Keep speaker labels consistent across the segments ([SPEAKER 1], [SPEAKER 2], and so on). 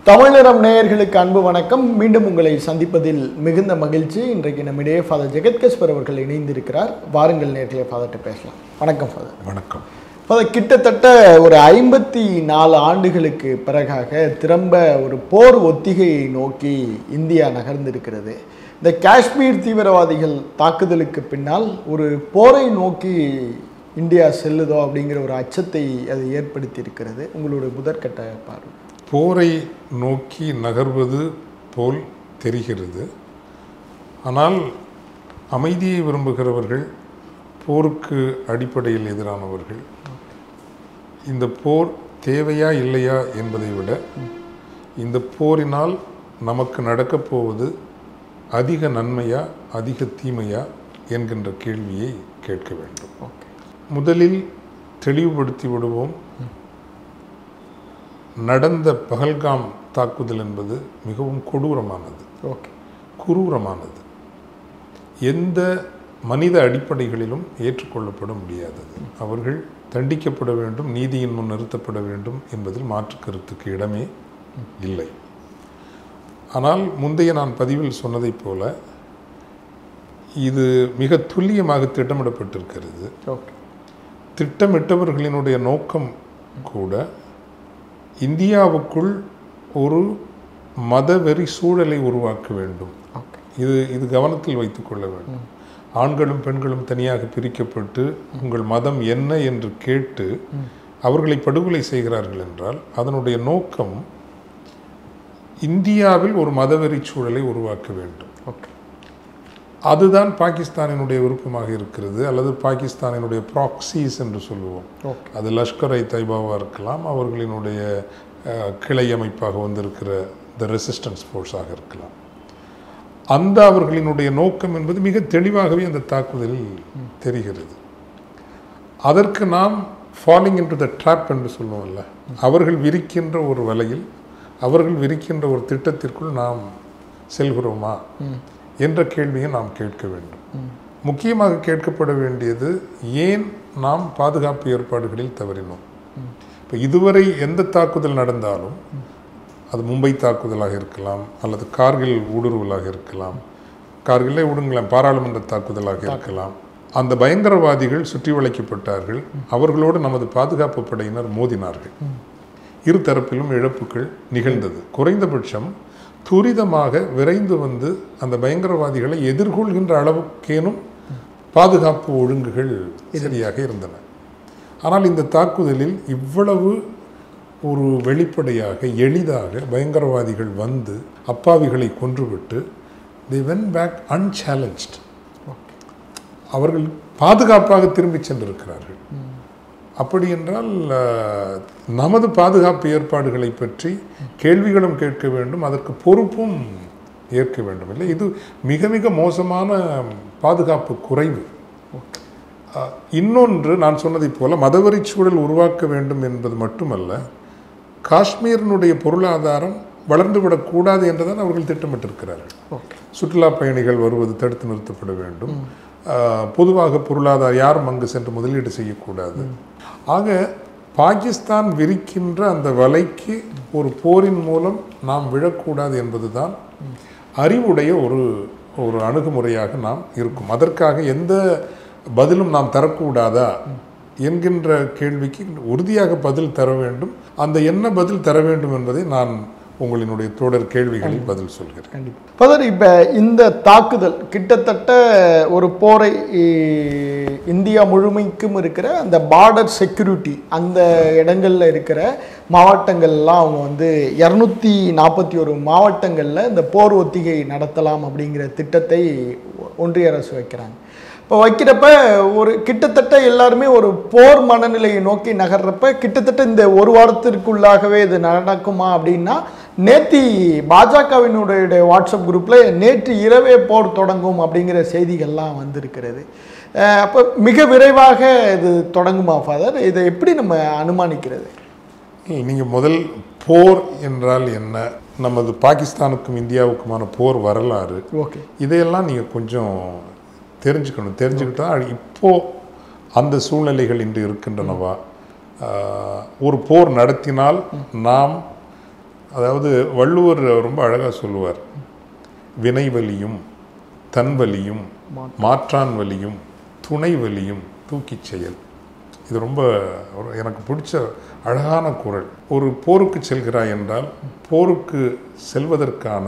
[SPEAKER 1] தமிழரம் நேயர்களுக்கு அன்பு வணக்கம். மீண்டும் உங்களை சந்திப்பதில் மிகுந்த மகிழ்ச்சி. இன்றைக்கு நம்மிடையே ஃபாதர் ஜெகத்கஸ்பர் அவர்கள் இணைந்திருக்கிறார். வாருங்கள் நேயர்களே, ஃபாதர்கிட்ட பேசலாம். வணக்கம் ஃபாதர்.
[SPEAKER 2] வணக்கம்
[SPEAKER 1] ஃபாதர். கிட்டத்தட்ட ஒரு 54 ஆண்டுகளுக்கு பிறகாக திரும்ப ஒரு போர் ஒத்திகையை நோக்கி இந்தியா நகர்ந்திருக்கிறது. இந்த காஷ்மீர் தீவிரவாதிகள் தாக்குதலுக்கு பின்னால் ஒரு போரை நோக்கி இந்தியா செல்லுதோ அப்படிங்கிற ஒரு அச்சத்தை அது ஏற்படுத்தி இருக்கிறது. உங்களுடைய முதற்கட்ட பார்வை.
[SPEAKER 2] போரை நோக்கி நகர்வது போல் தெரிகிறது. ஆனால் அமைதியை விரும்புகிறவர்கள், போருக்கு அடிப்படையில் எதிரானவர்கள், இந்த போர் தேவையா இல்லையா என்பதை விட இந்த போரினால் நமக்கு நடக்கப் போவது அதிக நன்மையா அதிக தீமையா என்கின்ற கேள்வியை கேட்க வேண்டும். முதலில் தெளிவுபடுத்தி விடுவோம். நடந்த பஹல்காம் தாக்குதல் என்பது மிகவும் கொடூரமானது, குரூரமானது, எந்த மனித அடிப்படைகளிலும் ஏற்றுக்கொள்ளப்பட முடியாதது. அவர்கள் தண்டிக்கப்பட வேண்டும், நீதியின் முன் நிறுத்தப்பட வேண்டும் என்பதில் மாற்று கருத்துக்கு இடமே இல்லை. ஆனால் முந்தைய நான் பதிவில் சொன்னதைப் போல இது மிக துல்லியமாக திட்டமிடப்பட்டிருக்கிறது. திட்டமிட்டவர்களினுடைய நோக்கம் கூட இந்தியாவுக்குள் ஒரு மதவெறி சூழலை உருவாக்க வேண்டும். இது கவனத்தில் வைத்துக் கொள்ள வேண்டும். ஆண்களும் பெண்களும் தனியாக பிரிக்கப்பட்டு உங்கள் மதம் என்ன என்று கேட்டு அவர்களை படுகொலை செய்கிறார்கள் என்றால் அதனுடைய நோக்கம் இந்தியாவில் ஒரு மதவெறி சூழலை உருவாக்க வேண்டும். அதுதான் பாகிஸ்தானினுடைய விருப்பமாக இருக்கிறது, அல்லது பாகிஸ்தானினுடைய ப்ராக்சிஸ் என்று சொல்லுவோம். அது லஷ்கர்-இ-தொய்பாவாக இருக்கலாம், அவர்களினுடைய கிளை அமைப்பாக வந்திருக்கிற த ரெசிஸ்டன்ஸ் ஃபோர்ஸாக இருக்கலாம். அந்த அவர்களினுடைய நோக்கம் என்பது மிக தெளிவாகவே அந்த தாக்குதலில் தெரிகிறது. அதற்கு நாம் ஃபாலிங் இன்டு த ட்ராப் என்று சொல்லுவோம்ல, அவர்கள் விரிக்கின்ற ஒரு வலையில், அவர்கள் விரிக்கின்ற ஒரு திட்டத்திற்குள் நாம் செல்கிறோமா என்ற கேள்வியை நாம் கேட்க வேண்டும். முக்கியமாக கேட்கப்பட வேண்டியது, ஏன் நாம் பாதுகாப்பு ஏற்பாடுகளில் தவறினோம்? இப்போ இதுவரை எந்த தாக்குதல் நடந்தாலும், அது மும்பை தாக்குதலாக இருக்கலாம், அல்லது கார்கில் ஊடுருவலாக இருக்கலாம், கார்கிலே விடுங்களேன், பாராளுமன்ற தாக்குதலாக இருக்கலாம், அந்த பயங்கரவாதிகள் சுற்றி வளைக்கப்பட்டார்கள், அவர்களோடு நமது பாதுகாப்பு படையினர் மோதினார்கள், இரு தரப்பிலும் இழப்புகள் நிகழ்ந்தது. குறைந்தபட்சம் துரிதமாக விரைந்து வந்து அந்த பயங்கரவாதிகளை எதிர்கொள்கின்ற அளவுக்கேனும் பாதுகாப்பு ஒழுங்குகள் சரியாக இருந்தன. ஆனால் இந்த தாக்குதலில் இவ்வளவு ஒரு வெளிப்படையாக எளிதாக பயங்கரவாதிகள் வந்து அப்பாவிகளை கொன்றுவிட்டு they went back unchallenged. அவர்கள் பாதுகாப்பாக திரும்பி சென்றிருக்கிறார்கள். அப்படி என்றால் நமது பாதுகாப்பு ஏற்பாடுகளை பற்றி கேள்விகளும் கேட்க வேண்டும், அதற்கு பொறுப்பும் ஏற்க வேண்டும். இல்லை, இது மிக மிக மோசமான பாதுகாப்பு குறைவு. இன்னொன்று, நான் சொன்னதைப் போல மதவெறி சூழல் உருவாக்க வேண்டும் என்பது மட்டுமல்ல, காஷ்மீரினுடைய பொருளாதாரம் வளர்ந்துவிடக்கூடாது என்றுதான் அவர்கள் திட்டமிட்டிருக்கிறார்கள். சுற்றுலா பயணிகள் வருவது தடுத்து நிறுத்தப்பட வேண்டும், பொதுவாக பொருளாதார யாரும் அங்கு சென்று முதலீடு செய்யக்கூடாது. ஆக பாகிஸ்தான் விரிக்கின்ற அந்த வலைக்கு ஒரு போரின் மூலம் நாம் விழக்கூடாது என்பதுதான் அறிவுடைய ஒரு அணுகுமுறையாக நாம் இருக்கும். அதற்காக எந்த பதிலும் நாம் தரக்கூடாதா என்கின்ற கேள்விக்கு உறுதியாக பதில் தர வேண்டும். அந்த என்ன பதில் தர வேண்டும் என்பதை நான் உங்களினுடைய தொடர் கேள்விகளில் பதில் சொல்கிறேன்.
[SPEAKER 1] கண்டிப்பாக ஃபாதர். இப்போ இந்த தாக்குதல் கிட்டத்தட்ட ஒரு போரை இந்தியா முழுமைக்கும் இருக்கிற அந்த பார்டர் செக்யூரிட்டி, அந்த இடங்களில் இருக்கிற மாவட்டங்கள்லாம் அவங்க வந்து 241 மாவட்டங்களில் இந்த போர் ஒத்திகை நடத்தலாம் அப்படிங்கிற திட்டத்தை ஒன்றிய அரசு வைக்கிறாங்க. இப்போ வைக்கிறப்ப ஒரு கிட்டத்தட்ட எல்லாருமே ஒரு போர் மனநிலையை நோக்கி நகர்றப்ப கிட்டத்தட்ட இந்த ஒரு வாரத்திற்குள்ளாகவே இது நடக்குமா அப்படின்னா, நேற்று பாஜகவினுடைய வாட்ஸ்அப் குரூப்பில் நேற்று இரவே போர் தொடங்கும் அப்படிங்கிற செய்திகள்லாம் வந்திருக்கிறது. அப்போ மிக விரைவாக இது தொடங்குமா ஃபாதர்? இதை எப்படி நம்ம அனுமானிக்கிறது?
[SPEAKER 2] நீங்கள் முதல் போர் என்றால் என்ன, நமது பாகிஸ்தானுக்கும் இந்தியாவுக்குமான போர் வரலாறு, இதையெல்லாம் நீங்கள் கொஞ்சம் தெரிஞ்சுக்கிட்டா இப்போது அந்த சூழ்நிலைகள் இன்று இருக்கின்றனவா, ஒரு போர் நடத்தினால் நாம் அதாவது வள்ளுவர் ரொம்ப அழகாக சொல்லுவார், வினை வலியும் தன் வலியும் மாற்றான் வலியும் துணை வலியும் தூக்கிச் செயல். இது ரொம்ப எனக்கு பிடிச்ச அழகான குறள். ஒரு போருக்கு செல்கிறாய் என்றால் போருக்கு செல்வதற்கான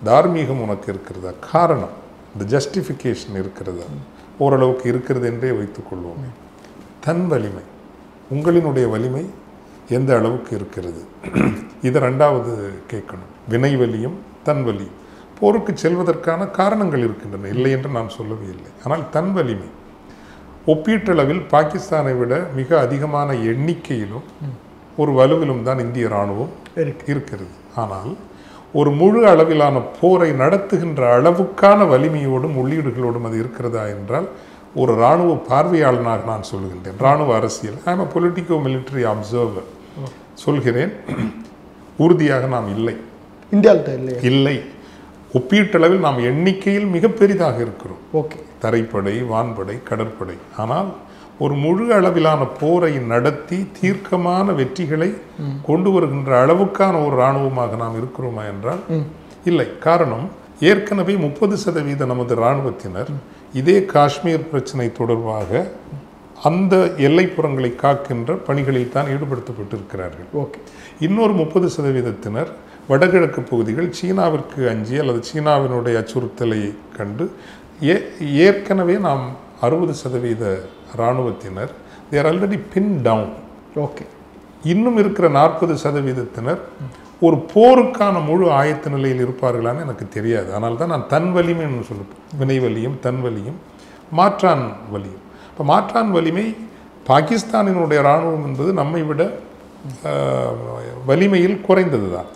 [SPEAKER 2] தார்மீகம் உனக்கு இருக்கிறதா, காரணம், இந்த ஜஸ்டிஃபிகேஷன் இருக்கிறதா, ஓரளவுக்கு இருக்கிறது என்றே வைத்துக்கொள்வோமே. தன் வலிமை, உங்களினுடைய வலிமை எந்த அளவுக்கு இருக்கிறது, இதை ரெண்டாவது கேட்கணும். வினை வலியும் தன் வலியும். போருக்கு செல்வதற்கான காரணங்கள் இருக்கின்றன, இல்லை என்று நான் சொல்லவே இல்லை. ஆனால் தன் வலிமை ஒப்பீட்டளவில் பாகிஸ்தானை விட மிக அதிகமான எண்ணிக்கையிலும் ஒரு வலுவிலும் தான் இந்திய இராணுவம் இருக்கிறது. ஆனால் ஒரு முழு அளவிலான போரை நடத்துகின்ற அளவுக்கான வலிமையோடும் உள்ளீடுகளோடும் அது இருக்கிறதா என்றால் ஒரு இராணுவ பார்வையாளனாக நான் சொல்கின்றேன். இராணுவ அரசியல், I am a politico military observer சொல்கிறேன், உறுதியாக நாம் இல்லை.
[SPEAKER 1] இந்தியாவில்
[SPEAKER 2] இல்லை. ஒப்பீட்டளவில் நாம் எண்ணிக்கையில் மிக பெரிதாக இருக்கிறோம்.
[SPEAKER 1] ஓகே,
[SPEAKER 2] தரைப்படை, வான்படை, கடற்படை. ஆனால் ஒரு முழு அளவிலான போரை நடத்தி தீர்க்கமான வெற்றிகளை கொண்டு வருகின்ற அளவுக்கான ஒரு இராணுவமாக நாம் இருக்கிறோமா என்றால் இல்லை. காரணம், ஏற்கனவே 30% நமது இராணுவத்தினர் இதே காஷ்மீர் பிரச்சனை தொடர்பாக அந்த எல்லைப்புறங்களை காக்கின்ற பணிகளில் தான் ஈடுபடுத்தப்பட்டிருக்கிறார்கள்.
[SPEAKER 1] ஓகே.
[SPEAKER 2] இன்னொரு 30%-தினர் வடகிழக்கு பகுதிகள் சீனாவிற்கு அஞ்சி அல்லது சீனாவினுடைய அச்சுறுத்தலை கண்டு ஏற்கனவே நாம் 60% இராணுவத்தினர் they are already pinned down.
[SPEAKER 1] Okay.
[SPEAKER 2] இன்னும் இருக்கிற 40%-தினர் ஒரு போருக்கான முழு ஆயத்த நிலையில் இருப்பார்களான்னு எனக்கு தெரியாது. ஆனால் தான் நான் தன் வலிமைன்னு சொல்லுவேன். வினை வலியும் தன் வலியும் மாற்றான் வலியும். இப்போ மாற்றான் வலிமை, பாகிஸ்தானினுடைய இராணுவம் என்பது நம்மை விட வலிமையில் குறைந்தது தான்.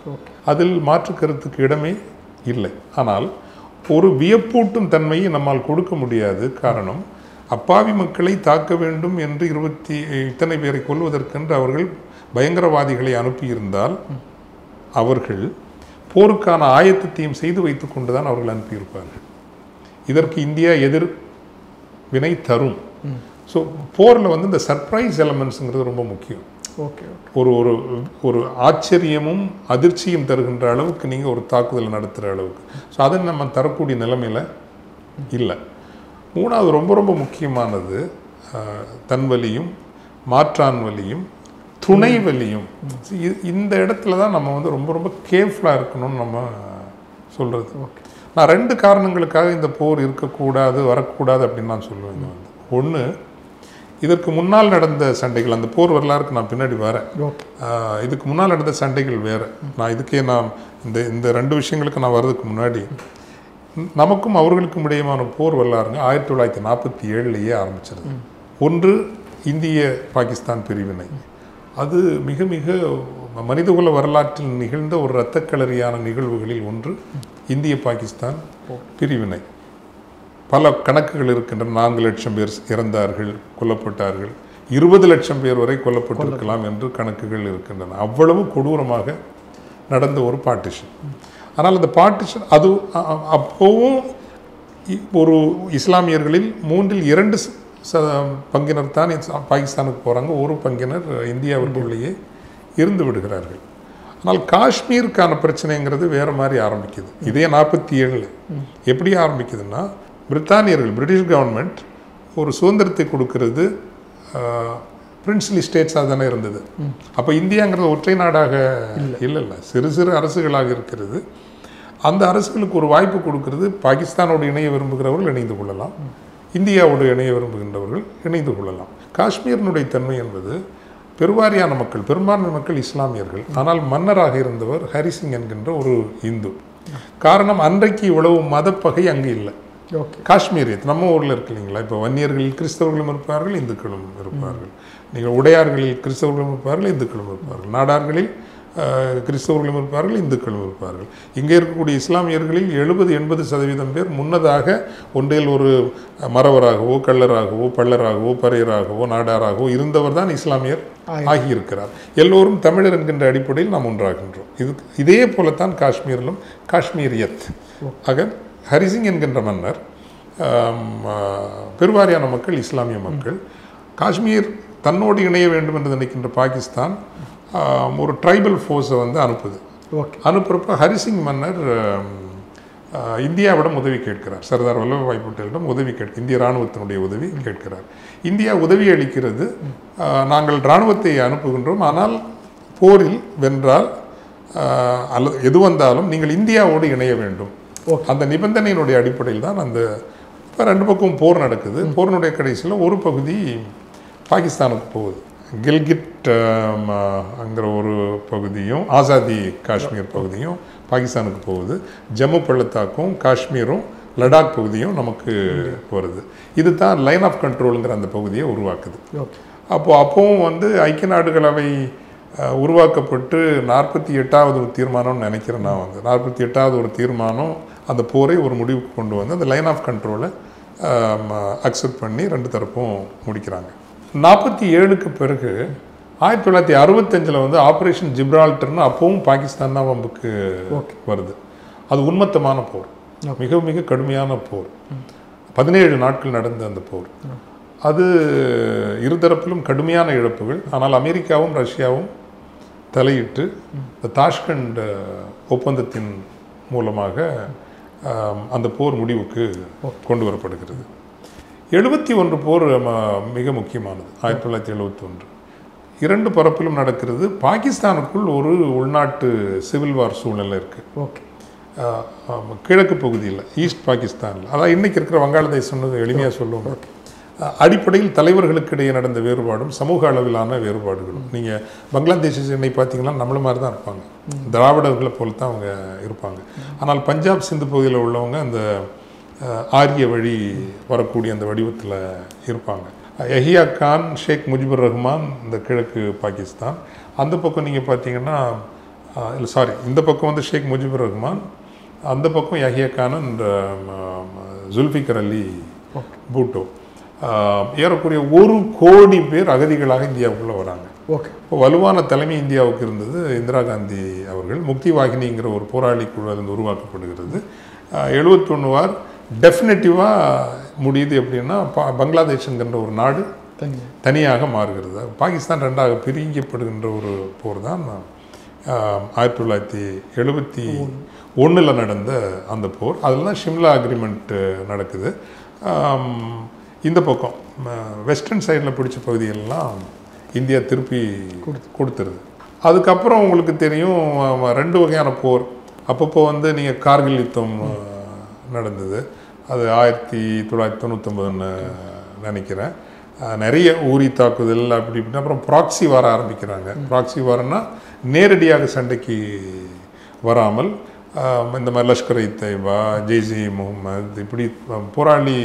[SPEAKER 2] அதில் மாற்று கருத்துக்கு இடமே இல்லை. ஆனால் ஒரு வியப்பூட்டும் தன்மையை நம்மால் கொடுக்க முடியாது. காரணம், அப்பாவி மக்களை தாக்க வேண்டும் என்று இத்தனை பேரை கொல்வதற்கென்று அவர்கள் பயங்கரவாதிகளை அனுப்பியிருந்தால் அவர்கள் போருக்கான ஆயத்தத்தையும் செய்து வைத்து கொண்டு தான் அவர்கள் அனுப்பியிருப்பார்கள். இதற்கு இந்தியா எதிர் வினை தரும். ஸோ போரில் இந்த சர்ப்ரைஸ் எலமெண்ட்ஸுங்கிறது ரொம்ப முக்கியம்.
[SPEAKER 1] ஓகே.
[SPEAKER 2] ஒரு ஒரு ஒரு ஆச்சரியமும் அதிர்ச்சியும் தருகின்ற அளவுக்கு நீங்கள் ஒரு தாக்குதலை நடத்துகிற அளவுக்கு. ஸோ அதை நம்ம தரக்கூடிய நிலைமையில் இல்லை. மூணாவது ரொம்ப ரொம்ப முக்கியமானது தன் வலியும் மாற்றான் வலியும் துணை வலியும். இந்த இடத்துல தான் நம்ம ரொம்ப ரொம்ப கேர்ஃபுல்லாக இருக்கணும்னு நம்ம சொல்கிறது. நான் 2 காரணங்களுக்காக இந்த போர் இருக்கக்கூடாது, வரக்கூடாது அப்படின்னு நான் சொல்லுவேன். ஒன்று, இதற்கு முன்னால் நடந்த சண்டைகள், அந்த போர் வரலாறுக்கு நான் பின்னாடி வரேன். இதுக்கு முன்னால் நடந்த சண்டைகள் வேறு. நான் இந்த 2 விஷயங்களுக்கு நான் வர்றதுக்கு முன்னாடி நமக்கும் அவர்களுக்கும் இடையமான போர் வரலாறுங்க 1947 ஆரம்பிச்சிருது. ஒன்று, இந்திய பாகிஸ்தான் பிரிவினை. அது மிக மிக மனிதகுல வரலாற்றில் நிகழ்ந்த ஒரு இரத்தக்களரியான நிகழ்வுகளில் ஒன்று இந்திய பாகிஸ்தான் பிரிவினை. பல கணக்குகள் இருக்கின்றன. 4 லட்சம் பேர் இறந்தார்கள், கொல்லப்பட்டார்கள், 20 லட்சம் பேர் வரை கொல்லப்பட்டிருக்கலாம் என்று கணக்குகள் இருக்கின்றன. அவ்வளவு கொடூரமாக நடந்த ஒரு பார்ட்டிஷன். ஆனால் அந்த பார்ட்டிஷன் அது அப்போவும் ஒரு இஸ்லாமியர்களில் 3/2 பங்கினர் தான் பாகிஸ்தானுக்கு போகிறாங்க, ஒரு பங்கினர் இந்தியாவிற்குள்ளேயே இருந்து விடுகிறார்கள். ஆனால் காஷ்மீருக்கான பிரச்சனைங்கிறது வேறு மாதிரி ஆரம்பிக்குது. இதே 47 எப்படி ஆரம்பிக்குதுன்னா, பிரித்தானியர்கள், பிரிட்டிஷ் கவர்மெண்ட் ஒரு சுதந்திரத்தை கொடுக்கறது பிரின்ஸ்லி ஸ்டேட்ஸாக தானே இருந்தது. அப்போ இந்தியாங்கிறது ஒற்றை நாடாக இல்லை, சிறு சிறு அரசுகளாக இருக்கிறது. அந்த அரசுகளுக்கு ஒரு வாய்ப்பு கொடுக்கறது, பாகிஸ்தானோடு இணைய விரும்புகிறவர்கள் இணைந்து கொள்ளலாம், இந்தியாவோடு இணைய விரும்புகின்றவர்கள் இணைந்து கொள்ளலாம். காஷ்மீரினுடைய தன்மை என்பது பெருவாரியான மக்கள், பெரும்பான்மை மக்கள் இஸ்லாமியர்கள். ஆனால் மன்னராக இருந்தவர் ஹரிசிங் என்கின்ற ஒரு இந்து. காரணம், அன்றைக்கு இவ்வளவு மதப்பகை அங்கே இல்லை. காஷ்மீரியத் நம்ம ஊரில் இருக்கு இல்லைங்களா. இப்போ வன்னியர்களில் கிறிஸ்தவர்களும் இருப்பார்கள், இந்துக்களும் இருப்பார்கள். நீங்கள் உடையார்களில் கிறிஸ்தவர்களும் இருப்பார்கள், இந்துக்களும் இருப்பார்கள். நாடார்களில் கிறிஸ்தவர்களும் இருப்பார்கள், இந்துக்களும் இருப்பார்கள். இங்கே இருக்கக்கூடிய இஸ்லாமியர்களில் 70-80% பேர் முன்னதாக ஒன்றில் ஒரு மறவராகவோ கள்ளராகவோ பள்ளராகவோ பறையராகவோ நாடாராகவோ இருந்தவர் தான் இஸ்லாமியர் ஆகியிருக்கிறார். எல்லோரும் தமிழர் என்கின்ற அடிப்படையில் நாம் ஒன்றாகின்றோம். இதே போலத்தான் காஷ்மீரிலும் காஷ்மீரியத். ஆக ஹரிசிங் என்கின்ற மன்னர், பெருவாரியான மக்கள் இஸ்லாமிய மக்கள். காஷ்மீர் தன்னோடு இணைய வேண்டும் என்று நினைக்கின்ற பாகிஸ்தான் ஒரு ட்ரைபல் ஃபோர்ஸை அனுப்புது.
[SPEAKER 1] ஓகே.
[SPEAKER 2] அனுப்புறப்ப ஹரிசிங் மன்னர் இந்தியாவிடம் உதவி கேட்கிறார். சர்தார் வல்லபாய் பட்டேலிடம் உதவி இந்திய இராணுவத்தினுடைய உதவி கேட்கிறார். இந்தியா உதவி அளிக்கிறது. நாங்கள் இராணுவத்தை அனுப்புகின்றோம், ஆனால் போரில் வென்றால் அல்லது எது வந்தாலும் நீங்கள் இந்தியாவோடு இணைய வேண்டும். அந்த நிபந்தனையினுடைய அடிப்படையில் தான் அந்த இப்போ 2 பக்கம் போர் நடக்குது. போரினுடைய கடைசியில் ஒரு பகுதி பாகிஸ்தானுக்கு போகுது. கில்கிட் அங்கிற ஒரு பகுதியும் ஆசாதி காஷ்மீர் பகுதியும் பாகிஸ்தானுக்கு போகுது. ஜம்மு பள்ளத்தாக்கும் காஷ்மீரும் லடாக் பகுதியும் நமக்கு வருது. இது தான் லைன் ஆஃப் கண்ட்ரோலுங்கிற அந்த பகுதியை உருவாக்குது. அப்போவும் வந்து ஐக்கிய நாடுகள் அவை உருவாக்கப்பட்டு 48வது தீர்மானம்னு நினைக்கிறேன் நான். வந்து 48வது ஒரு தீர்மானம் அந்த போரை ஒரு முடிவுக்கு கொண்டு வந்து அந்த லைன் ஆஃப் கண்ட்ரோலை அக்செப்ட் பண்ணி 2 தரப்பும் முடிக்கிறாங்க. 47க்கு பிறகு 1965 வந்து ஆப்ரேஷன் ஜிப்ரால்டர்னு அப்பவும் பாகிஸ்தான் தான் வம்புக்கு வருது. அது உன்மத்தமான போர், மிக மிக கடுமையான போர். 17 நாட்கள் நடந்த அந்த போர். அது இருதரப்பிலும் கடுமையான இழப்புகள். ஆனால் அமெரிக்காவும் ரஷ்யாவும் தலையிட்டு இந்த தாஷ்கண்ட் ஒப்பந்தத்தின் மூலமாக அந்த போர் முடிவுக்கு கொண்டு வரப்படுகிறது. 71 போர் மிக முக்கியமானது. 1971 2 பரப்பிலும் நடக்கிறது. பாகிஸ்தானுக்குள் ஒரு உள்நாட்டு சிவில் வார் சூழ்நிலை இருக்குது. கிழக்கு பகுதியில், ஈஸ்ட் பாகிஸ்தானில், அதான் இன்றைக்கி இருக்கிற வங்காளதேசம்னு எளிமையாக சொல்லுவாங்க. அடிப்படையில் தலைவர்களுக்கு இடையே நடந்த வேறுபாடும் சமூக அளவிலான வேறுபாடுகளும். நீங்கள் பங்களாதேஷ் இன்னைக்கு பார்த்தீங்கன்னா நம்மள மாதிரி தான் இருப்பாங்க, திராவிடர்களை போல தான் அவங்க இருப்பாங்க. ஆனால் பஞ்சாப் சிந்து பகுதியில் உள்ளவங்க அந்த ஆரிய வழி வரக்கூடிய அந்த வடிவத்தில் இருப்பாங்க. யஹியா கான், ஷேக் முஜிபுர் ரஹ்மான் இந்த கிழக்கு பாகிஸ்தான். அந்த பக்கம் நீங்கள் பார்த்தீங்கன்னா இல்லை சாரி இந்த பக்கம் வந்து ஷேக் முஜிபுர் ரஹ்மான், அந்த பக்கம் யஹியா கான் அண்ட் ஜுல்ஃபிகர் அலி பூட்டோ. ஏறக்குறைய 1 கோடி பேர் அகதிகளாக இந்தியாவுக்குள்ளே வராங்க. இப்போ வலுவான தலைமை இந்தியாவுக்கு இருந்தது இந்திரா காந்தி அவர்கள். முக்தி வாகினிங்கிற ஒரு போராளி குழு இருந்து உருவாக்கப்படுகிறது. 71 வார் டெஃபினட்டிவாக முடியுது. எப்படின்னா பங்களாதேஷ்ங்கிற ஒரு நாடு தனியாக மாறுகிறது. பாகிஸ்தான் 2ஆக பிரிக்கப்படுகின்ற ஒரு போர் தான் 1971 நடந்த அந்த போர். அதில் தான் ஷிம்லா அக்ரிமெண்ட் நடக்குது. இந்த பக்கம் வெஸ்டர்ன் சைடில் பிடிச்ச பகுதிகளெல்லாம் இந்தியா திருப்பி கொடுத்துருது. அதுக்கப்புறம் உங்களுக்கு தெரியும் 2 வகையான போர். அப்பப்போ வந்து நீங்கள் கார்கில் யுத்தம் நடந்தது. அது 1999 நினைக்கிறேன். நிறைய ஊரி தாக்குதல் அப்படி இப்படின்னு. அப்புறம் ப்ராக்சி வார ஆரம்பிக்கிறாங்க. ப்ராக்சி வாரன்னா நேரடியாக சண்டைக்கு வராமல் இந்த மாதிரி லஷ்கர் தொய்பா, ஜெய்ஷ் இ முகமது இப்படி போராளி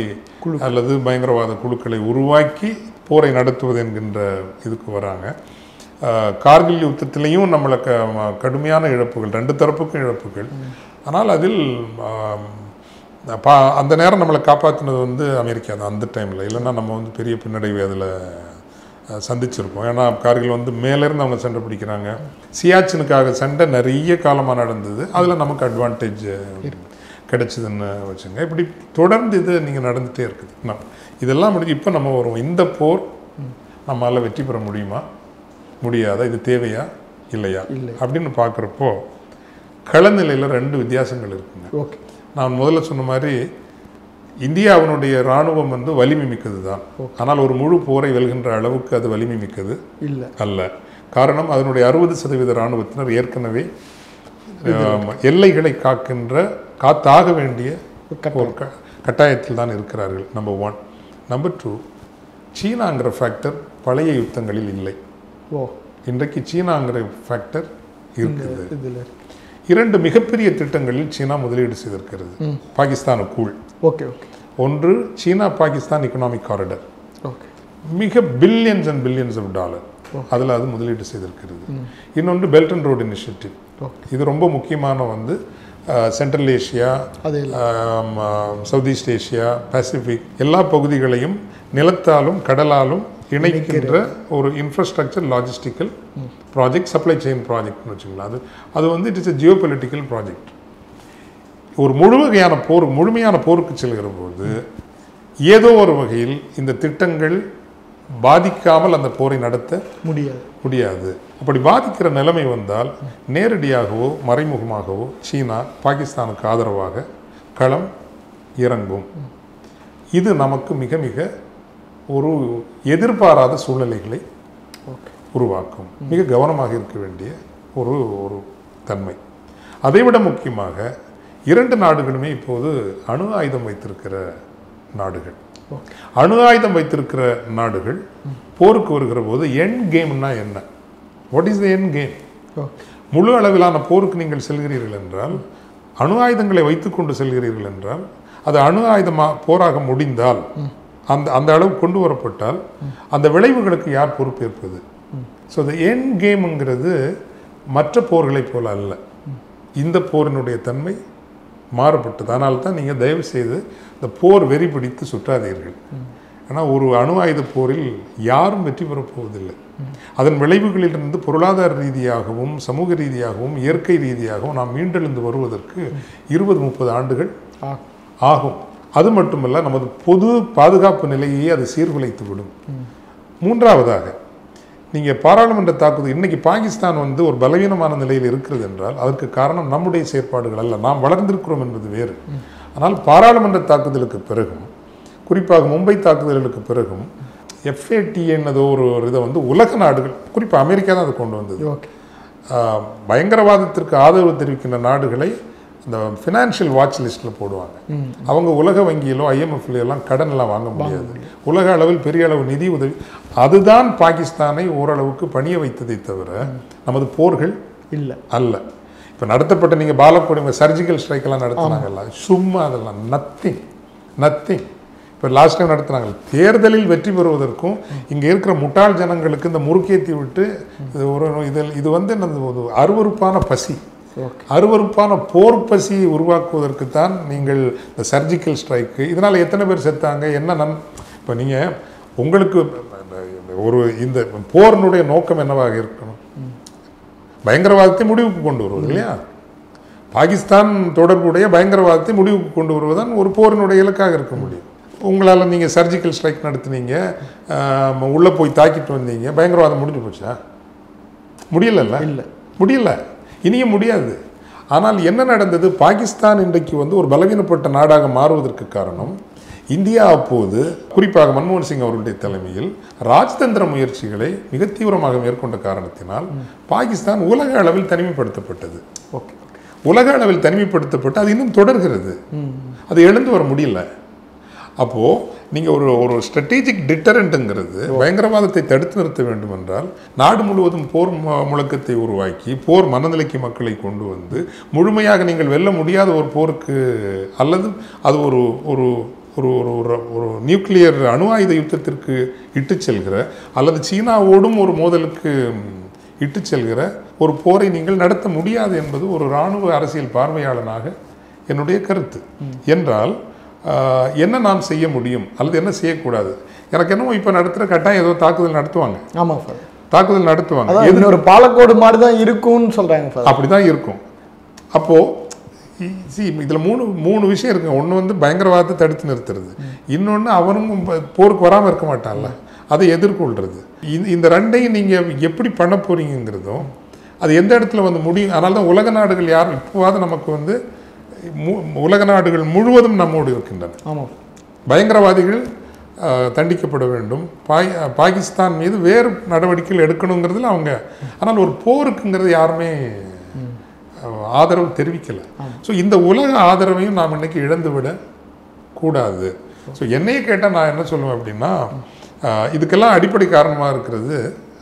[SPEAKER 2] அல்லது பயங்கரவாத குழுக்களை உருவாக்கி போரை நடத்துவது என்கின்ற இதுக்கு வராங்க. கார்கில் யுத்தத்திலையும் நம்மளை கடுமையான இழப்புகள், 2 தரப்புக்கும் இழப்புகள். ஆனால் அதில் அந்த நேரம் நம்மளை காப்பாற்றினது வந்து அமெரிக்கா தான் அந்த டைமில். இல்லைன்னா நம்ம வந்து பெரிய பின்னடைவு அதில் சந்திச்சிருப்போம். ஏன்னா கார்கில் வந்து மேலேருந்து அவங்க சண்டை பிடிக்கிறாங்க. சியாச்சினுக்காக சண்டை நிறைய காலமாக நடந்தது. அதில் நமக்கு அட்வான்டேஜ் கிடைச்சிதுன்னு வச்சுங்க. இப்படி தொடர்ந்து இது நீங்கள் நடந்துகிட்டே இருக்குது. இதெல்லாம் முடிஞ்சு இப்போ நம்ம வருவோம். இந்த போர் நம்மளால் வெற்றி பெற முடியுமா, முடியாதா, இது தேவையா இல்லையா அப்படின்னு பார்க்குறப்போ களநிலையில் 2 வித்தியாசங்கள் இருக்குங்க. நான் முதல்ல சொன்ன மாதிரி இந்தியாவினுடைய இராணுவம் வந்து வலிமை மிக்கது தான். ஆனால் ஒரு முழு போரை வெல்கின்ற அளவுக்கு அது வலிமை மிக்கது அல்ல. காரணம், அதனுடைய 60% இராணுவத்தினர் ஏற்கனவே எல்லைகளை காத்தாக வேண்டிய ஒரு கட்டாயத்தில் தான் இருக்கிறார்கள். நம்பர் 1. நம்பர் 2, சீனாங்கிற ஃபேக்டர் பழைய யுத்தங்களில் இல்லை. இன்றைக்கு சீனாங்கிற ஃபேக்டர் இருக்குது. 2 மிகப்பெரிய திட்டங்களில் சீனா முதலீடு செய்திருக்கிறது பாகிஸ்தானுக்குள். ஒன்று சீனா பாகிஸ்தான் எக்கனாமிக் காரிடர், மிக billions and billions of dollar அதில் அது முதலீடு செய்திருக்கிறது. இன்னொன்று பெல்ட் அண்ட் ரோடு இனிஷியேட்டிவ். இது ரொம்ப முக்கியமான வந்து central Asia, south east Asia, Pacific எல்லா பகுதிகளையும் நிலத்தாலும் கடலாலும் இணைக்கின்ற ஒரு infrastructure logistical project, supply chain ப்ராஜெக்ட்னு வச்சுக்கலாம். அது வந்து it is a geopolitical project. ஒரு முழுமையான போருக்கு செல்கிற போது ஏதோ ஒரு வகையில் இந்த திட்டங்கள் பாதிக்காமல் அந்த போரை நடத்த முடியாது. அப்படி பாதிக்கிற நிலைமை வந்தால் நேரடியாகவோ மறைமுகமாகவோ சீனா பாகிஸ்தானுக்கு ஆதரவாக களம் இறங்கும். இது நமக்கு மிக மிக ஒரு எதிர்பாராத சூழ்நிலைகளை உருவாக்கும். மிக கவனமாக இருக்க வேண்டிய ஒரு தன்மை. அதைவிட முக்கியமாக 2 நாடுகளுமே இப்போது அணு ஆயுதம் வைத்திருக்கிற நாடுகள். அணு ஆயுதம் வைத்திருக்கிற நாடுகள் போருக்கு வருகிற போது எண்ட் கேம்னா என்ன? What is the end game? முழு அளவிலான போருக்கு நீங்கள் செல்கிறீர்கள் என்றால், அணு ஆயுதங்களை வைத்துக்கொண்டு செல்கிறீர்கள் என்றால், அது அணு ஆயுதமாக போராக முடிந்தால், அந்த அளவு கொண்டு வரப்பட்டால் அந்த விளைவுகளுக்கு யார் பொறுப்பேற்பது? ஸோ த எண்ட் கேம்ங்கிறது மற்ற போர்களைப் போல அல்ல. இந்த போரினுடைய தன்மை மாறுபட்டது. அதனால தான் நீங்கள் தயவு செய்து இந்த போர் வெறி பிடித்து சுற்றாதீர்கள். ஆனால் ஒரு அணு ஆயுத போரில் யாரும் வெற்றி பெறப் போவதில்லை. அதன் விளைவுகளிலிருந்து பொருளாதார ரீதியாகவும் சமூக ரீதியாகவும் இயற்கை ரீதியாகவும் நாம் மீண்டெழுந்து வருவதற்கு 20-30 ஆண்டுகள் ஆகும். அது மட்டுமல்ல, நமது பொது பாதுகாப்பு நிலையை அது சீர்குலைத்து விடும். மூன்றாவதாக, நீங்கள் பாராளுமன்ற தாக்குதல், இன்னைக்கு பாகிஸ்தான் ஒரு பலவீனமான நிலையில் இருக்கிறது என்றால் அதற்கு காரணம் நம்முடைய செயற்பாடுகள் அல்ல. நாம் வளர்ந்திருக்கிறோம் என்பது வேறு. ஆனால் பாராளுமன்ற தாக்குதலுக்கு பிறகும், குறிப்பாக மும்பை தாக்குதல்களுக்கு பிறகும் FAT என்னதோ ஒரு இதை உலக நாடுகள், குறிப்பாக அமெரிக்கா தான் அதை கொண்டு வந்தது. பயங்கரவாதத்திற்கு ஆதரவு தெரிவிக்கின்ற நாடுகளை இந்த ஃபினான்ஷியல் வாட்ச் லிஸ்ட்டில் போடுவாங்க. அவங்க உலக வங்கியிலோ IMFல எல்லாம் கடன் எல்லாம் வாங்க முடியாது. உலக அளவில் பெரிய அளவு நிதி உதவி, அதுதான் பாகிஸ்தானை ஓரளவுக்கு பணிய வைத்ததை தவிர நமது போர்கள் இல்லை அல்ல. இப்போ நடத்தப்பட்ட நீங்கள் பாலக்கோடு சர்ஜிக்கல் ஸ்ட்ரைக்கெல்லாம் நடத்தினாங்கல்ல, சும்மா அதெல்லாம் நத்திங். இப்போ லாஸ்ட் டைம் நடத்துனாங்க. தேர்தலில் வெற்றி பெறுவதற்கும் இங்கே இருக்கிற முட்டாள் ஜனங்களுக்கு இந்த முறுக்கேற்றி விட்டு இது ஒரு அருவருப்பான பசி, அருவருப்பான போர் பசியை உருவாக்குவதற்குத்தான் நீங்கள் இந்த சர்ஜிக்கல் ஸ்ட்ரைக்கு. இதனால் எத்தனை பேர் செத்தாங்க, என்ன இப்போ நீங்கள் உங்களுக்கு இந்த போரினுடைய நோக்கம் என்னவாக இருக்கணும்? பயங்கரவாதத்தை முடிவுக்கு கொண்டு வருவது இல்லையா? பாகிஸ்தான் தொடர்புடைய பயங்கரவாதத்தை முடிவுக்கு கொண்டு வருவதுதான் ஒரு போரினுடைய இலக்காக இருக்க முடியும். உங்களால் நீங்கள் சர்ஜிக்கல் ஸ்ட்ரைக் நடத்தினீங்க, உள்ளே போய் தாக்கிட்டு வந்தீங்க, பயங்கரவாதம் முடிஞ்சு போச்சா? முடியல, முடியல, இனியும் முடியாது. ஆனால் என்ன நடந்தது? பாகிஸ்தான் இன்றைக்கு ஒரு பலவீனப்பட்ட நாடாக மாறுவதற்கு காரணம் இந்தியா அப்போது, குறிப்பாக மன்மோகன் சிங் அவர்களுடைய தலைமையில் ராஜதந்திர முயற்சிகளை மிக தீவிரமாக மேற்கொண்ட காரணத்தினால் பாகிஸ்தான் உலக அளவில் தனிமைப்படுத்தப்பட்டது. உலக அளவில் தனிமைப்படுத்தப்பட்டு அது இன்னும் தொடர்கிறது. அது எழுந்து வர முடியல. அப்போது நீங்கள் ஒரு ஸ்ட்ராட்டஜிக் டிட்டரண்ட்டுங்கிறது, பயங்கரவாதத்தை தடுத்து நிறுத்த வேண்டும் என்றால் நாடு முழுவதும் போர் முழக்கத்தை உருவாக்கி போர் மனநிலைக்கு மக்களை கொண்டு வந்து முழுமையாக நீங்கள் வெல்ல முடியாத ஒரு போருக்கு, அல்லது அது ஒரு ஒரு ஒரு ஒரு நியூக்ளியர் அணு ஆயுத யுத்தத்திற்கு இட்டு செல்கிற, அல்லது சீனாவோடும் ஒரு மோதலுக்கு இட்டு செல்கிற ஒரு போரை நீங்கள் நடத்த முடியாது என்பது ஒரு இராணுவ அரசியல் பார்வையாளனாக என்னுடைய கருத்து. என்றால் என்ன நாம் செய்ய முடியும் அல்லது என்ன செய்யக்கூடாது? எனக்கு என்னமோ இப்போ நடத்துகிற கட்டாயம் ஏதோ தாக்குதல் நடத்துவாங்க.
[SPEAKER 1] ஆமாம் சார்,
[SPEAKER 2] தாக்குதல் நடத்துவாங்க.
[SPEAKER 1] இது ஒரு பாலக்கோடு மாதிரி தான் இருக்கும்னு சொல்கிறாங்க சார்.
[SPEAKER 2] அப்படி தான் இருக்கும். அப்போது இதில் மூணு விஷயம் இருக்குங்க. ஒன்று பயங்கரவாதத்தை தடுத்து நிறுத்துறது, இன்னொன்று அவனும் போருக்கு வராமல் இருக்க மாட்டான்ல, அதை எதிர்கொள்கிறது. இந்த ரெண்டையும் நீங்கள் எப்படி பண்ண போகிறீங்கிறதும் அது எந்த இடத்துல முடியும். அதனால தான் உலக நாடுகள் யாரும் இப்போவாது நமக்கு உலக நாடுகள் முழுவதும் நம்மோடு இருக்கின்றன.
[SPEAKER 1] ஆமாம்,
[SPEAKER 2] பயங்கரவாதிகள் தண்டிக்கப்பட வேண்டும், பாகிஸ்தான் மீது வேறு நடவடிக்கைகள் எடுக்கணுங்கிறதுல அவங்க. ஆனால் ஒரு போருக்குங்கிறது யாருமே ஆதரவு தெரிவிக்கலை. ஸோ இந்த உலக ஆதரவையும் நாம் இன்னைக்கு இழந்து விட கூடாது. ஸோ என்னையே கேட்டால் நான் என்ன சொல்லுவேன் அப்படின்னா, இதுக்கெல்லாம் அடிப்படை காரணமாக இருக்கிறது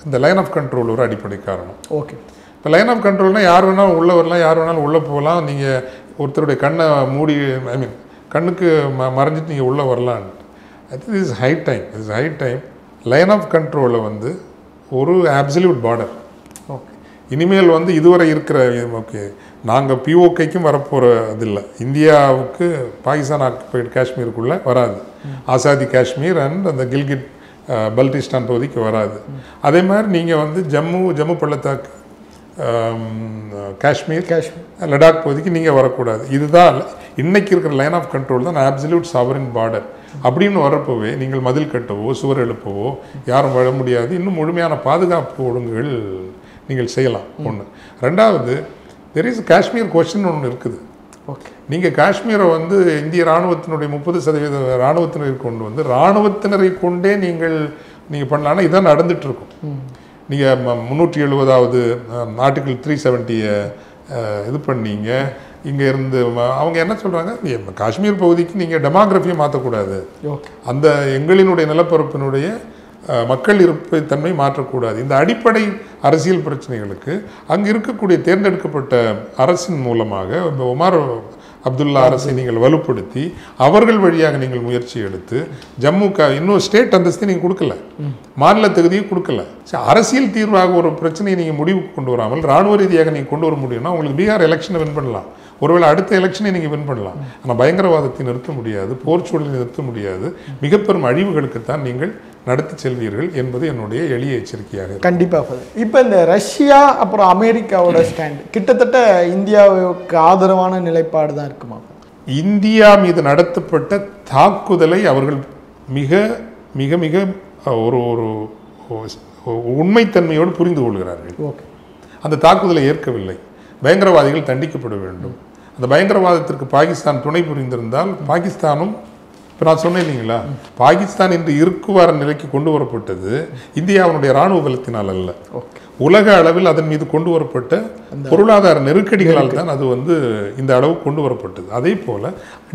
[SPEAKER 2] இந்த லைன் ஆஃப் கண்ட்ரோல் ஒரு அடிப்படை காரணம்.
[SPEAKER 1] ஓகே,
[SPEAKER 2] இப்போ லைன் ஆஃப் கண்ட்ரோல்னால் யார் வேணாலும் உள்ளே வரலாம், யார் வேணாலும் உள்ளே போகலாம். நீங்கள் ஒருத்தருடைய கண்ணை மூடி, கண்ணுக்கு மறைஞ்சிட்டு நீங்கள் உள்ளே வரலான். I think is high time line of கண்ட்ரோலை ஒரு அப்சல்யூட் பார்டர்.
[SPEAKER 1] ஓகே,
[SPEAKER 2] இனிமேல் இதுவரை இருக்கிற நாங்கள் POKக்கும் வரப்போகிற இது இல்லை. இந்தியாவுக்கு பாகிஸ்தான் ஆக்குபைடு காஷ்மீருக்குள்ளே வராது. ஆசாதி காஷ்மீர் அண்ட் அந்த கில்கிட் பல்டிஸ்தான் பகுதிக்கு வராது. அதே மாதிரி நீங்கள் ஜம்மு பள்ளத்தாக்கு, காஷ்மீர், லடாக் பகுதிக்கு நீங்கள் வரக்கூடாது. இதுதான் இன்னைக்கு இருக்கிற லைன் ஆஃப் கண்ட்ரோல் தான் அப்சல்யூட் சாவரின் பார்டர். அப்படின்னு வரப்போவே நீங்கள் மதில் கட்டவோ சுவர் எழுப்பவோ யாரும் வர முடியாது. இன்னும் முழுமையான பாதுகாப்பு ஒழுங்குகள் நீங்கள் செய்யலாம். ஒன்று. ரெண்டாவது, தெர் இஸ் காஷ்மீர் கொஸ்டின் ஒன்று இருக்குது.
[SPEAKER 1] ஓகே,
[SPEAKER 2] நீங்கள் காஷ்மீரை வந்து இந்திய இராணுவத்தினுடைய 30% இராணுவத்தினரை கொண்டு வந்து இராணுவத்தினரை கொண்டே நீங்கள் பண்ணலான்னா இதான் நடந்துட்டு இருக்கும். நீங்கள் 370வது ஆர்டிகிள் 370 இது பண்ணீங்க. இங்கே இருந்து அவங்க என்ன சொல்கிறாங்க, காஷ்மீர் பகுதிக்கு நீங்கள் டெமோகிராஃபியை மாற்றக்கூடாது, அந்த எங்களினுடைய நிலப்பரப்பினுடைய மக்கள் இருப்பு தன்மை மாற்றக்கூடாது. இந்த அடிப்படை அரசியல் பிரச்சனைகளுக்கு அங்கு இருக்கக்கூடிய தேர்ந்தெடுக்கப்பட்ட அரசின் மூலமாக உமர் அப்துல்லா அரசை நீங்கள் வலுப்படுத்தி அவர்கள் வழியாக நீங்கள் முயற்சி எடுத்து ஜம்மு இன்னும் ஸ்டேட் அந்தஸ்து நீங்கள் கொடுக்கல, மாநில தகுதியை கொடுக்கல. அரசியல் தீர்வாக ஒரு பிரச்சனையை நீங்கள் முடிவுக்கு கொண்டு வராமல் இராணுவ ரீதியாக நீங்கள் கொண்டு வர முடியும்னா உங்களுக்கு பீகார் எலெக்ஷனை வின் பண்ணலாம், ஒருவேளை அடுத்த எலெக்ஷனை நீங்கள் வின் பண்ணலாம். ஆனால் பயங்கரவாதத்தை நிறுத்த முடியாது, போர் சூழலை நிறுத்த முடியாது, மிக பெரும் அழிவுகளுக்குத்தான் நீங்கள் நடத்தி செல்வீர்கள் என்பது என்னுடைய எளிய எச்சரிக்கையாக.
[SPEAKER 1] கண்டிப்பாக. இப்போ இந்த ரஷ்யா அப்புறம் அமெரிக்காவோட ஸ்டாண்ட் கிட்டத்தட்ட இந்தியாவுக்கு ஆதரவான நிலைப்பாடு தான் இருக்குமா?
[SPEAKER 2] இந்தியா மீது நடத்தப்பட்ட தாக்குதலை அவர்கள் மிக மிக மிக ஒரு ஒரு உண்மைத்தன்மையோடு புரிந்து கொள்கிறார்கள். அந்த தாக்குதலை ஏற்கவில்லை. பயங்கரவாதிகள் தண்டிக்கப்பட வேண்டும். அந்த பயங்கரவாதத்திற்கு பாகிஸ்தான் துணை புரிந்திருந்தால் பாகிஸ்தானும், இப்போ நான் சொன்னேன் இல்லைங்களா, பாகிஸ்தான் இன்று இருக்குவார நிலைக்கு கொண்டு வரப்பட்டது இந்தியாவுடைய இராணுவ பலத்தினால் அல்ல, உலக அளவில் அதன் மீது கொண்டு வரப்பட்ட பொருளாதார நெருக்கடிகளால் தான் அது வந்து இந்த அளவு கொண்டு வரப்பட்டது. அதே போல்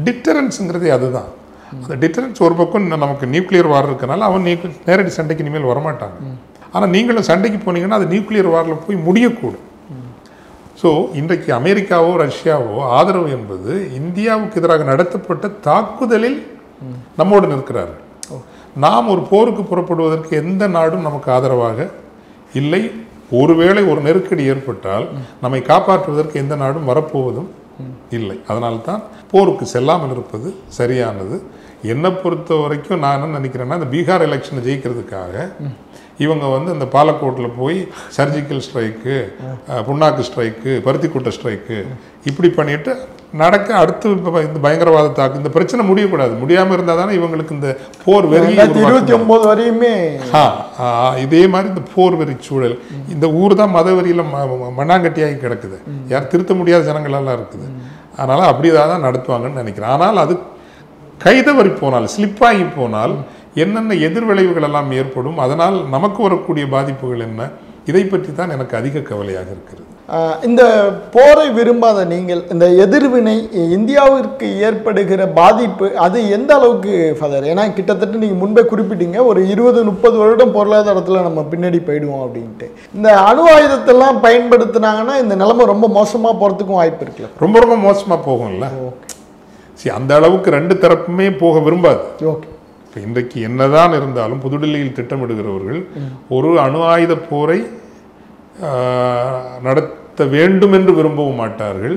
[SPEAKER 2] டிட்டரன்ஸுங்கிறதே அதுதான். அந்த டிட்டரன்ஸ் ஒரு பக்கம் நமக்கு நியூக்ளியர் வார் இருக்கனால அவன் நேரடி சண்டைக்கு இனிமேல் வரமாட்டாங்க. ஆனால் நீங்களும் சண்டைக்கு போனீங்கன்னா அது நியூக்ளியர் வாரில் போய் முடியக்கூடும். ஸோ இன்றைக்கு அமெரிக்காவோ ரஷ்யாவோ ஆதரவு என்பது இந்தியாவுக்கு எதிராக நடத்தப்பட்ட தாக்குதலில் நம்மோடு நிற்கிறார்கள். நாம் ஒரு போருக்கு புறப்படுவதற்கு எந்த நாடும் நமக்கு ஆதரவாக இல்லை. ஒருவேளை ஒரு நெருக்கடி ஏற்பட்டால் நம்மை காப்பாற்றுவதற்கு எந்த நாடும் வரப்போவதும் இல்லை. அதனால்தான் போருக்கு செல்லாமல் இருப்பது சரியானது. என்னை பொறுத்த வரைக்கும் நான் என்ன நினைக்கிறேன்னா, இந்த பீகார் எலெக்ஷனை ஜெயிக்கிறதுக்காக இவங்க வந்து அந்த பாலக்கோட்டில் போய் சர்ஜிக்கல் ஸ்ட்ரைக்கு, புண்ணாக்கு ஸ்ட்ரைக்கு, பருத்திக்குட்டை ஸ்ட்ரைக்கு இப்படி பண்ணிட்டு நடக்க அடுத்து இந்த பயங்கரவாத தாக்கு இந்த பிரச்சனை முடியக்கூடாது. முடியாமல் இருந்தால் தானே இவங்களுக்கு இந்த போர் வெறி
[SPEAKER 1] 29 வரையுமே
[SPEAKER 2] இதே மாதிரி இந்த போர் வெறி சூழல். இந்த ஊர் தான் மத வெறியில் மண்ணாங்கட்டியாகி கிடக்குது, யார் திருத்த முடியாத ஜனங்களெல்லாம் இருக்குது. அதனால் அப்படிதான் தான் நடத்துவாங்கன்னு நினைக்கிறேன். ஆனால் அது கைதவறி போனால், ஸ்லிப்பாகி போனால் என்னென்ன எதிர்விளைவுகள் எல்லாம் ஏற்படும், அதனால் நமக்கு வரக்கூடிய பாதிப்புகள் என்ன, இதை பற்றி தான் எனக்கு அதிக கவலையாக இருக்கிறது.
[SPEAKER 1] இந்த போரை விரும்பாத நீங்கள் இந்த எதிர்வினை இந்தியாவிற்கு ஏற்படுகிற பாதிப்பு அது எந்த அளவுக்கு ஃபாதர்? ஏன்னா கிட்டத்தட்ட நீங்கள் முன்பே குறிப்பிட்டீங்க ஒரு 20-30 வருடம் பொருளாதாரத்தில் நம்ம பின்னாடி போயிடுவோம் அப்படின்ட்டு. இந்த அணு ஆயுதத்தெல்லாம் பயன்படுத்தினாங்கன்னா இந்த நிலைமை ரொம்ப மோசமாக போகிறதுக்கும் வாய்ப்பு இருக்குல்ல?
[SPEAKER 2] ரொம்ப ரொம்ப மோசமாக போகும்ல. சரி, அந்த அளவுக்கு ரெண்டு தரப்புமே போக விரும்பாது.
[SPEAKER 1] ஓகே,
[SPEAKER 2] இப்போ இன்றைக்கு என்னதான் இருந்தாலும் புதுடில்லியில் திட்டமிடுகிறவர்கள் ஒரு அணு ஆயுத போரை நடத்த வேண்டும் என்று விரும்பவும் மாட்டார்கள்,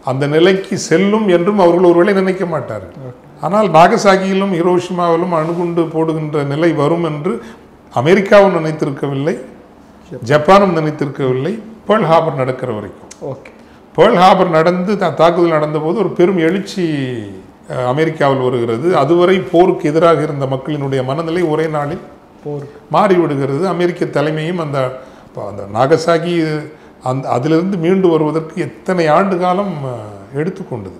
[SPEAKER 2] அந்த நிலைக்கு செல்லும் என்றும் அவர்கள் ஒருவேளை நினைக்க மாட்டார்கள். ஆனால் நாகசாகியிலும் ஹிரோஷிமாவிலும் அணுகுண்டு போடுகின்ற நிலை வரும் என்று அமெரிக்காவும் நினைத்திருக்கவில்லை, ஜப்பானும் நினைத்திருக்கவில்லை. பேர்ல் ஹார்பர் நடக்கிற வரைக்கும்.
[SPEAKER 1] ஓகே,
[SPEAKER 2] பேர்ல் ஹார்பர் நடந்து தாக்குதல் நடந்தபோது ஒரு பெரும் எழுச்சி அமெரிக்காவில் வருகிறது. அதுவரை போருக்கு எதிராக இருந்த மக்களினுடைய மனநிலை ஒரே நாளில் மாறிவிடுகிறது. அமெரிக்க தலைமையும் அந்த நாகசாகி அதிலிருந்து மீண்டு வருவதற்கு எத்தனை ஆண்டு காலம் எடுத்துக்கொண்டது.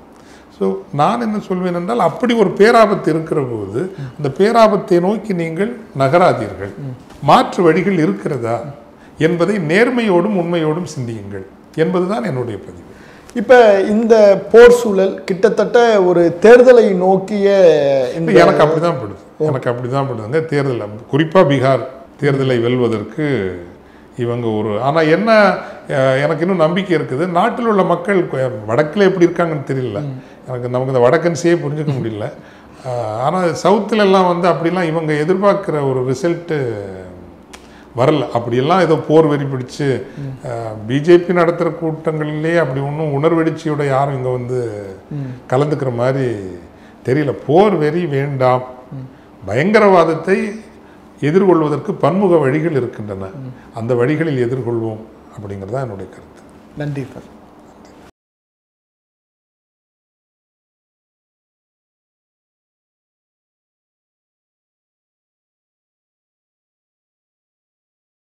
[SPEAKER 2] ஸோ நான் என்ன சொல்வேன் என்றால், அப்படி ஒரு பேராபத்து இருக்கிற போது அந்த பேராபத்தை நோக்கி நீங்கள் நகராதீர்கள். மாற்று வழிகள் இருக்கிறதா என்பதை நேர்மையோடும் உண்மையோடும் சிந்தியுங்கள் என்பதுதான் என்னுடைய பதிவு.
[SPEAKER 1] இப்போ இந்த போர் சூழல் கிட்டத்தட்ட ஒரு தேர்தலை நோக்கிய
[SPEAKER 2] எனக்கு அப்படிதான் படுதுங்க. தேர்தல் குறிப்பாக பீகார் தேர்தலை வெல்வதற்கு இவங்க ஆனால் என்ன எனக்கு இன்னும் நம்பிக்கை இருக்குது, நாட்டில் உள்ள மக்கள் வடக்கில் எப்படி இருக்காங்கன்னு தெரியல, நமக்கு இந்த வடக்கன்ஸே புரிஞ்சுக்க முடியல. ஆனால் சவுத்தில் எல்லாம் அப்படிலாம் இவங்க எதிர்பார்க்குற ஒரு ரிசல்ட்டு வரல. அப்படியெல்லாம் ஏதோ போர் வெறி பிடிச்சு பிஜேபி நடத்துகிற கூட்டங்களிலே அப்படி ஒன்றும் உணர்வெடிச்சியோட யாரும் இங்கே கலந்துக்கிற மாதிரி தெரியல. போர் வெறி வேண்டாம், பயங்கரவாதத்தை எதிர்கொள்வதற்கு பன்முக வழிகள் இருக்கின்றன, அந்த வழிகளில் எதிர்கொள்வோம் அப்படிங்கிறது தான் என்னுடைய கருத்து.
[SPEAKER 1] நன்றி சார்.